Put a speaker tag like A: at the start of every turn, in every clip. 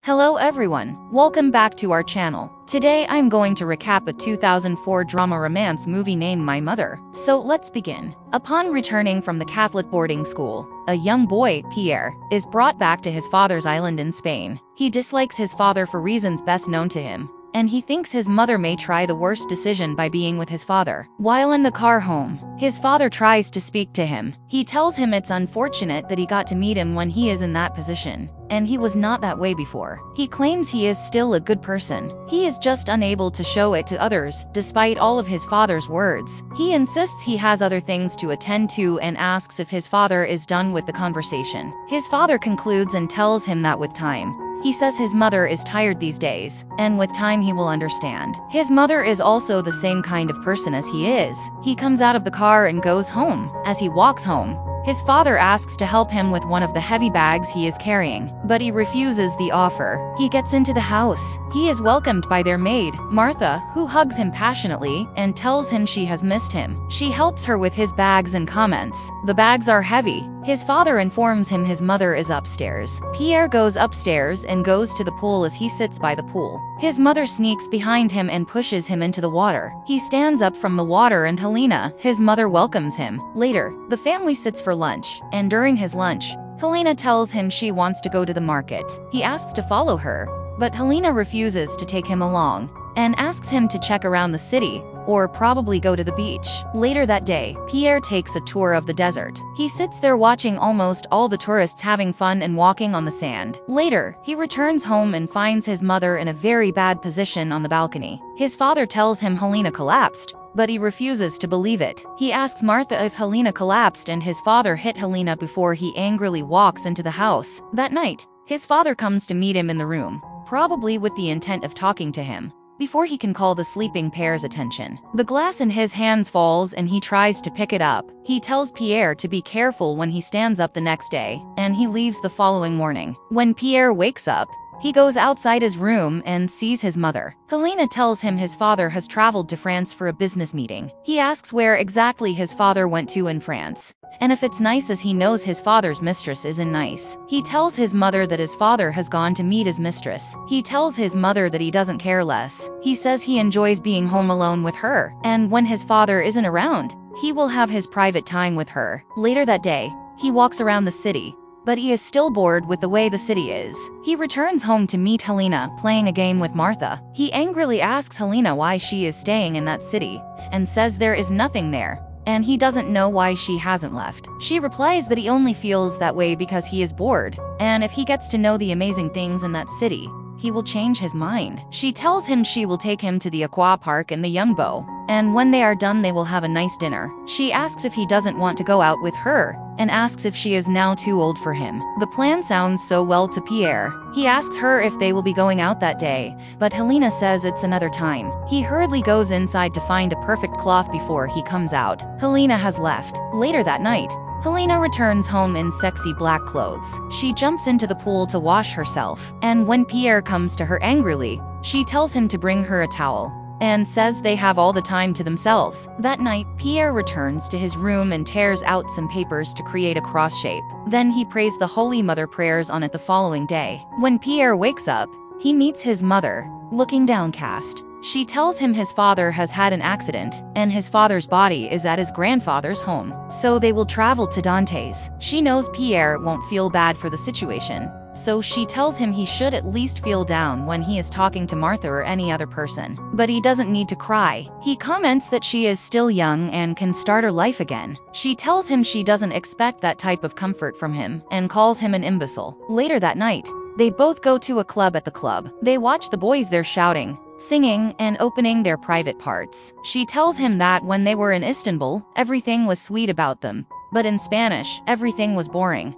A: Hello everyone, welcome back to our channel. Today I'm going to recap a 2004 drama romance movie named My Mother. So let's begin. Upon returning from the Catholic boarding school, a young boy, Pierre, is brought back to his father's island in Spain. He dislikes his father for reasons best known to him, and he thinks his mother may try the worst decision by being with his father. While in the car home, his father tries to speak to him. He tells him it's unfortunate that he got to meet him when he is in that position, and he was not that way before. He claims he is still a good person. He is just unable to show it to others, despite all of his father's words. He insists he has other things to attend to and asks if his father is done with the conversation. His father concludes and tells him that with time, he says his mother is tired these days, and with time he will understand. His mother is also the same kind of person as he is. He comes out of the car and goes home. As he walks home, his father asks to help him with one of the heavy bags he is carrying, but he refuses the offer. He gets into the house. He is welcomed by their maid, Martha, who hugs him passionately and tells him she has missed him. She helps her with his bags and comments, "The bags are heavy." His father informs him his mother is upstairs. Pierre goes upstairs and goes to the pool as he sits by the pool. His mother sneaks behind him and pushes him into the water. He stands up from the water and Helena, his mother, welcomes him. Later, the family sits for lunch, and during his lunch, Helena tells him she wants to go to the market. He asks to follow her, but Helena refuses to take him along and asks him to check around the city, or probably go to the beach. Later that day, Pierre takes a tour of the desert. He sits there watching almost all the tourists having fun and walking on the sand. Later, he returns home and finds his mother in a very bad position on the balcony. His father tells him Helena collapsed, but he refuses to believe it. He asks Martha if Helena collapsed and his father hit Helena before he angrily walks into the house. That night, his father comes to meet him in the room, probably with the intent of talking to him before he can call the sleeping pair's attention. The glass in his hands falls and he tries to pick it up. He tells Pierre to be careful when he stands up the next day, and he leaves the following morning. When Pierre wakes up, he goes outside his room and sees his mother. Helena tells him his father has traveled to France for a business meeting. He asks where exactly his father went to in France, and if it's nice, as he knows his father's mistress isn't nice. He tells his mother that his father has gone to meet his mistress. He tells his mother that he doesn't care less. He says he enjoys being home alone with her, and when his father isn't around, he will have his private time with her. Later that day, he walks around the city, but he is still bored with the way the city is. He returns home to meet Helena playing a game with Martha. He angrily asks Helena why she is staying in that city, and says there is nothing there, and he doesn't know why she hasn't left. She replies that he only feels that way because he is bored, and if he gets to know the amazing things in that city, he will change his mind. She tells him she will take him to the aqua park in the Yungbo, and when they are done they will have a nice dinner. She asks if he doesn't want to go out with her, and asks if she is now too old for him. The plan sounds so well to Pierre. He asks her if they will be going out that day, but Helena says it's another time. He hurriedly goes inside to find a perfect cloth before he comes out. Helena has left. Later that night, Helena returns home in sexy black clothes. She jumps into the pool to wash herself, and when Pierre comes to her angrily, she tells him to bring her a towel, and says they have all the time to themselves. That night, Pierre returns to his room and tears out some papers to create a cross shape. Then he prays the Holy Mother prayers on it the following day. When Pierre wakes up, he meets his mother, looking downcast. She tells him his father has had an accident, and his father's body is at his grandfather's home, so they will travel to Dante's. She knows Pierre won't feel bad for the situation, so she tells him he should at least feel down when he is talking to Martha or any other person. But he doesn't need to cry. He comments that she is still young and can start her life again. She tells him she doesn't expect that type of comfort from him, and calls him an imbecile. Later that night, they both go to a club. At the club, they watch the boys there shouting, singing, and opening their private parts. She tells him that when they were in Istanbul, everything was sweet about them, but in Spanish, everything was boring.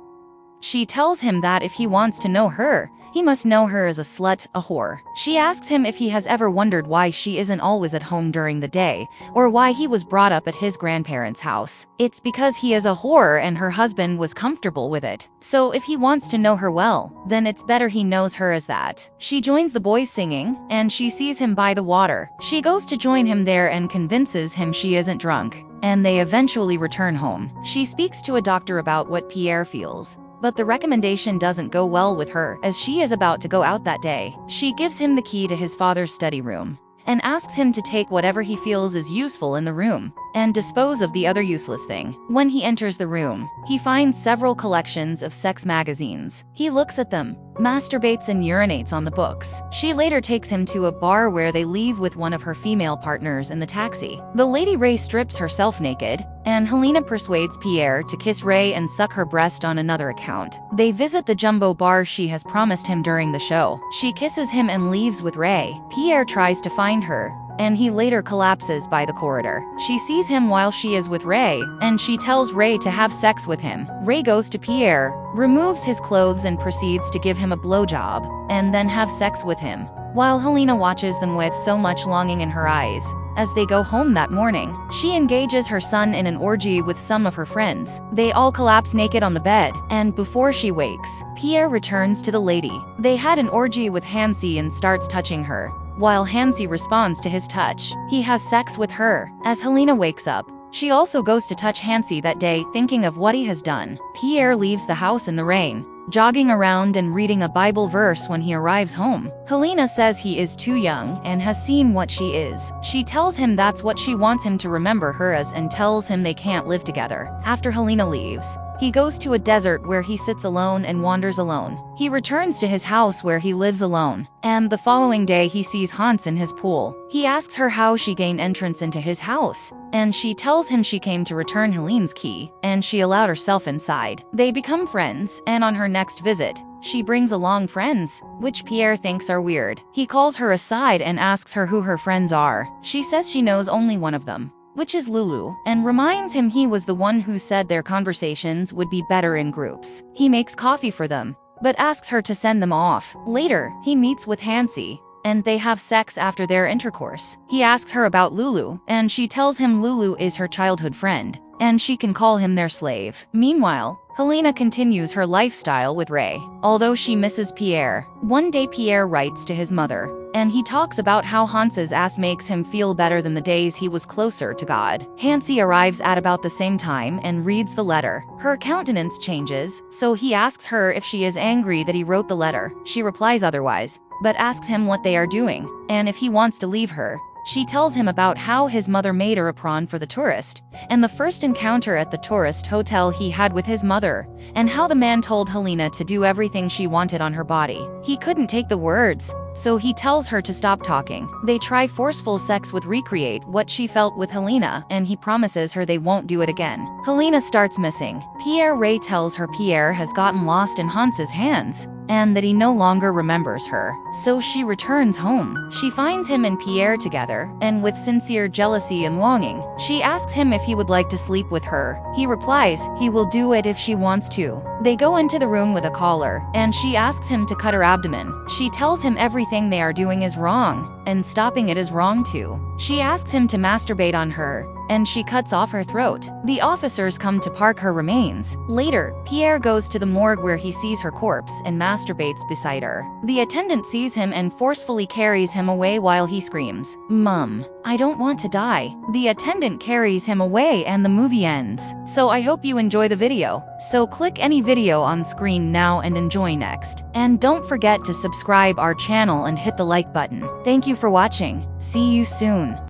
A: She tells him that if he wants to know her, he must know her as a slut, a whore. She asks him if he has ever wondered why she isn't always at home during the day, or why he was brought up at his grandparents' house. It's because he is a whore and her husband was comfortable with it. So if he wants to know her well, then it's better he knows her as that. She joins the boys singing, and she sees him by the water. She goes to join him there and convinces him she isn't drunk, and they eventually return home. She speaks to a doctor about what Pierre feels, but the recommendation doesn't go well with her as she is about to go out that day. She gives him the key to his father's study room and asks him to take whatever he feels is useful in the room and dispose of the other useless thing. When he enters the room, he finds several collections of sex magazines. He looks at them, masturbates and urinates on the books. She later takes him to a bar where they leave with one of her female partners in the taxi. The Lady Ray strips herself naked, and Helena persuades Pierre to kiss Ray and suck her breast on another account. They visit the jumbo bar she has promised him during the show. She kisses him and leaves with Ray. Pierre tries to find her, and he later collapses by the corridor. She sees him while she is with Ray, and she tells Ray to have sex with him. Ray goes to Pierre, removes his clothes and proceeds to give him a blowjob, and then have sex with him, while Helena watches them with so much longing in her eyes. As they go home that morning, she engages her son in an orgy with some of her friends. They all collapse naked on the bed, and before she wakes, Pierre returns to the lady. They had an orgy with Hansi and starts touching her. While Hansi responds to his touch, he has sex with her. As Helena wakes up, she also goes to touch Hansi that day, thinking of what he has done. Pierre leaves the house in the rain, jogging around and reading a Bible verse when he arrives home. Helena says he is too young and has seen what she is. She tells him that's what she wants him to remember her as and tells him they can't live together. After Helena leaves, he goes to a desert where he sits alone and wanders alone. He returns to his house where he lives alone, and the following day he sees Hans in his pool. He asks her how she gained entrance into his house, and she tells him she came to return Helene's key, and she allowed herself inside. They become friends, and on her next visit, she brings along friends, which Pierre thinks are weird. He calls her aside and asks her who her friends are. She says she knows only one of them, which is Lulu, and reminds him he was the one who said their conversations would be better in groups. He makes coffee for them, but asks her to send them off. Later, he meets with Hansi, and they have sex after their intercourse. He asks her about Lulu, and she tells him Lulu is her childhood friend, and she can call him their slave. Meanwhile, Helena continues her lifestyle with Ray, although she misses Pierre. One day Pierre writes to his mother, and he talks about how Hans's ass makes him feel better than the days he was closer to God. Hansi arrives at about the same time and reads the letter. Her countenance changes, so he asks her if she is angry that he wrote the letter. She replies otherwise, but asks him what they are doing, and if he wants to leave her. She tells him about how his mother made her a prawn for the tourist, and the first encounter at the tourist hotel he had with his mother, and how the man told Helena to do everything she wanted on her body. He couldn't take the words, so he tells her to stop talking. They try forceful sex with recreate what she felt with Helena, and he promises her they won't do it again. Helena starts missing. Ray tells her Pierre has gotten lost in Hans's hands, and that he no longer remembers her. So she returns home. She finds him and Pierre together, and with sincere jealousy and longing, she asks him if he would like to sleep with her. He replies he will do it if she wants to. They go into the room with a collar, and she asks him to cut her abdomen. She tells him everything they are doing is wrong, and stopping it is wrong too. She asks him to masturbate on her, and she cuts off her throat. The officers come to park her remains. Later, Pierre goes to the morgue where he sees her corpse and masturbates beside her. The attendant sees him and forcefully carries him away while he screams, "Mom, I don't want to die." The attendant carries him away and the movie ends. So I hope you enjoy the video. So click any video on screen now and enjoy next. And don't forget to subscribe our channel and hit the like button. Thank you for watching. See you soon.